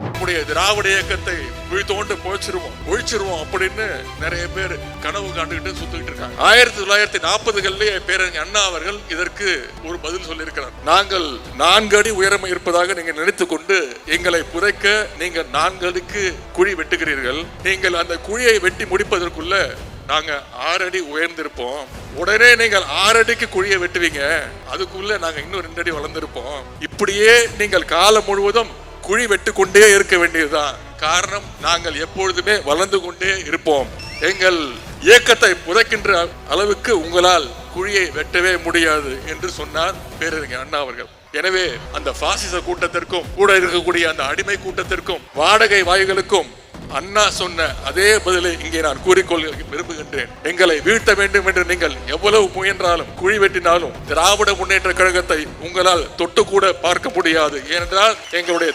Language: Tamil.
நம்முடைய திராவிட இயக்கத்தை குழி தோண்டு ஒழிச்சிருவோம் அப்படின்னு நிறைய பேர் கனவு காண்டுகிட்டு சுத்திட்டு இருக்காங்க. 1940களிலே பேரறிஞர் அண்ணா அவர்கள் இதற்கு ஒரு பதில் சொல்லியிருக்கிறார். நாங்கள் 4 அடி உயரம் இருப்பதாக நீங்கள் நினைத்துக் கொண்டு எங்களை புதைக்க நீங்கள் 4 அடிக்கு குழி வெட்டுகிறீர்கள். நீங்கள் அந்த குழியை வெட்டி முடிப்பதற்குள்ள நாங்க 6 அடி உயர்ந்திருப்போம். உடனே நீங்கள் 6 அடிக்கு குழியை வெட்டுவீங்க, அதுக்குள்ள நாங்க இன்னும் 2 அடி வளர்ந்திருப்போம். இப்படியே நீங்கள் காலம் முழுவதும் குழி வெட்டு கொண்டே இருக்க வேண்டியதுதான். காரணம், நாங்கள் எப்பொழுதுமே வளர்ந்து கொண்டே இருப்போம். எங்கள் இயக்கத்தை புதைக்கின்ற அளவுக்கு உங்களால் குழியை வெட்டவே முடியாது என்று சொன்னார் பேரறிஞர் அண்ணா அவர்கள். எனவே அந்த பாசிச கூட்டத்திற்கும் கூட இருக்கக்கூடிய அந்த அடிமை கூட்டத்திற்கும் வாடகை வாய்களுக்கும் அண்ணா சொன்ன அதே பதிலை இங்கே நான் கூறிக்கொள்ள விரும்புகின்றேன். எங்களை வீழ்த்த வேண்டும் என்று நீங்கள் எவ்வளவு முயன்றாலும் குழி வெட்டினாலும் திராவிட முன்னேற்ற கழகத்தை உங்களால் தொட்டு கூட பார்க்க முடியாது. ஏனென்றால் எங்களுடைய